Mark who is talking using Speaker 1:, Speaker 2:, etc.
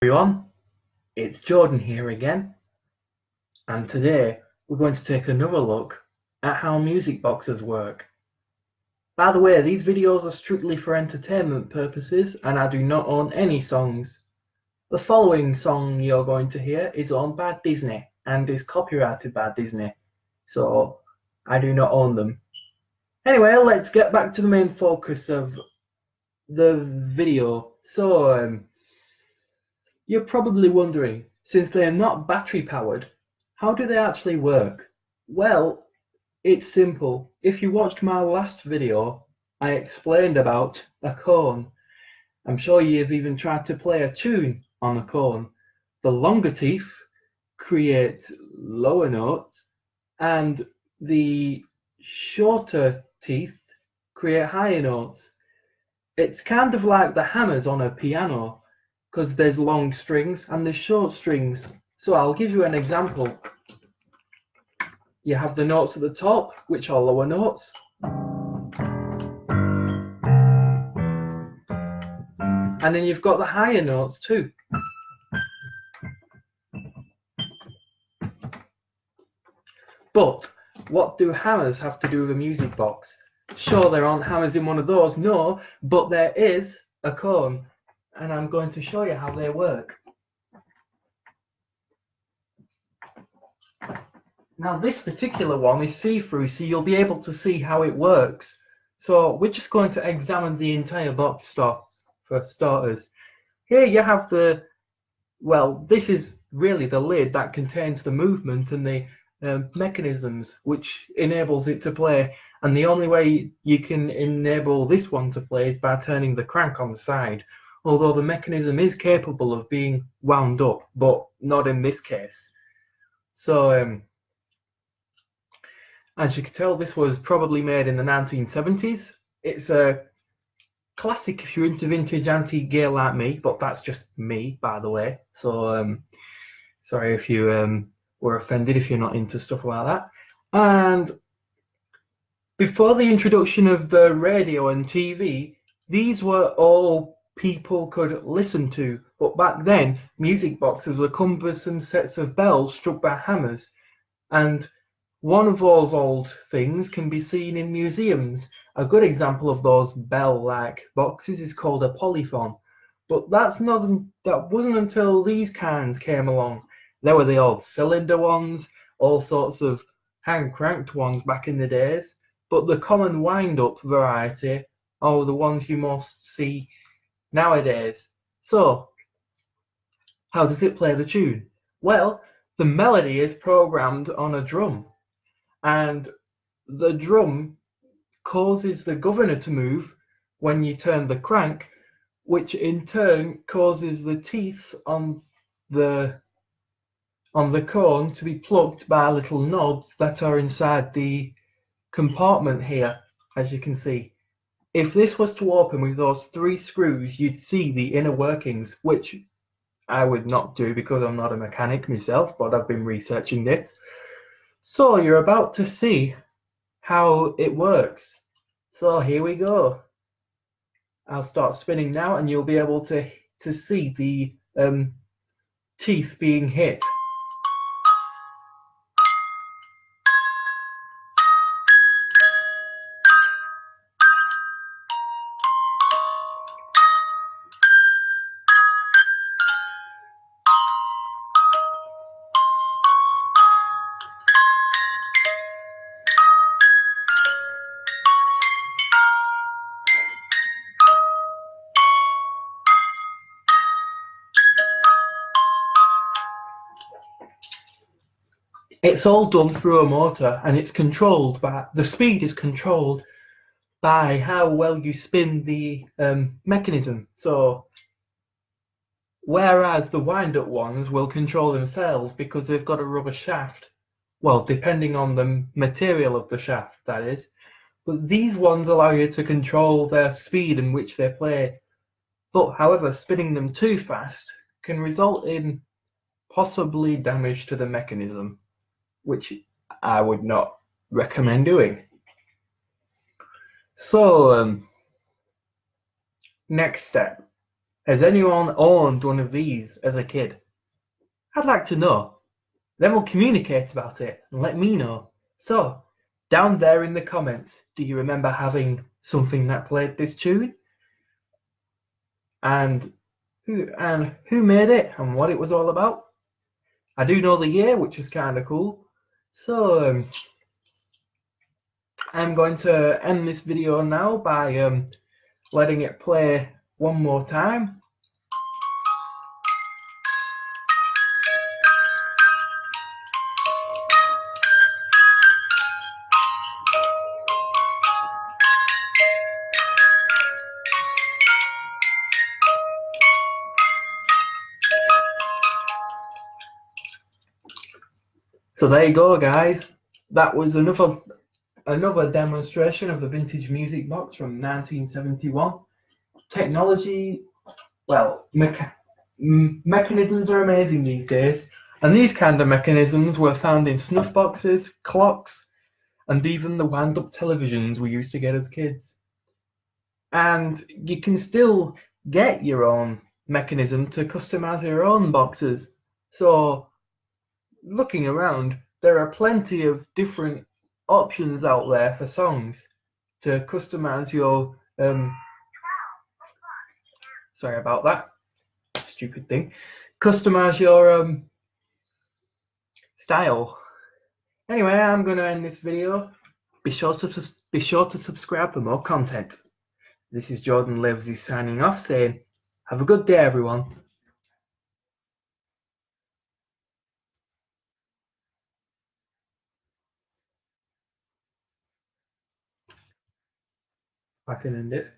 Speaker 1: Everyone, it's Jordan here again, and today we're going to take another look at how music boxes work. By the way, these videos are strictly for entertainment purposes and I do not own any songs. The following song you're going to hear is owned by Disney and is copyrighted by Disney, so I do not own them. Anyway, let's get back to the main focus of the video. You're probably wondering, since they're not battery powered, how do they actually work? Well, it's simple. If you watched my last video, I explained about a cone. I'm sure you've even tried to play a tune on a cone. The longer teeth create lower notes, and the shorter teeth create higher notes. It's kind of like the hammers on a piano, because there's long strings and there's short strings. So I'll give you an example. You have the notes at the top, which are lower notes. And then you've got the higher notes too. But what do hammers have to do with a music box? Sure, there aren't hammers in one of those, no, but there is a cone. And I'm going to show you how they work. Now this particular one is see-through, so you'll be able to see how it works. So we're just going to examine the entire box for starters. Here you have this is really the lid that contains the movement and the mechanisms which enables it to play. And the only way you can enable this one to play is by turning the crank on the side. Although the mechanism is capable of being wound up, but not in this case. So as you can tell, this was probably made in the 1970s. It's a classic if you're into vintage antique gear like me, but that's just me, by the way. So sorry if you were offended if you're not into stuff like that. And before the introduction of the radio and TV, these were all people could listen to. But back then, music boxes were cumbersome sets of bells struck by hammers. And one of those old things can be seen in museums. A good example of those bell-like boxes is called a polyphone. But that wasn't until these kinds came along. There were the old cylinder ones, all sorts of hand-cranked ones back in the days. But the common wind-up variety are the ones you most see nowadays. So, how does it play the tune? Well, the melody is programmed on a drum, and the drum causes the governor to move when you turn the crank, which in turn causes the teeth on the cone to be plugged by little knobs that are inside the compartment here, as you can see. If this was to open with those 3 screws, you'd see the inner workings, which I would not do because I'm not a mechanic myself, but I've been researching this. So you're about to see how it works. So here we go. I'll start spinning now and you'll be able to see the teeth being hit. It's all done through a motor, and it's controlled by the speed is controlled by how well you spin the mechanism. So whereas the wind-up ones will control themselves because they've got a rubber shaft, well, depending on the material of the shaft, that is. But these ones allow you to control their speed in which they play. But however, spinning them too fast can result in possibly damage to the mechanism, which I would not recommend doing. So next step, Has anyone owned one of these as a kid? I'd like to know. Then we'll communicate about it and let me know. So, down there in the comments, do you remember having something that played this tune? And who made it and what it was all about? I do know the year, which is kind of cool. So, I'm going to end this video now by letting it play one more time. So there you go, guys. That was another demonstration of the vintage music box from 1971. Technology, well, mechanisms are amazing these days, and these kind of mechanisms were found in snuff boxes, clocks, and even the wound-up televisions we used to get as kids. And you can still get your own mechanism to customize your own boxes. So looking around, there are plenty of different options out there for songs to customize your sorry about that stupid thing, customize your style. Anyway, I'm going to end this video. Be sure to subscribe for more content. This is Jordan Livesey signing off, saying have a good day, everyone. I can end it.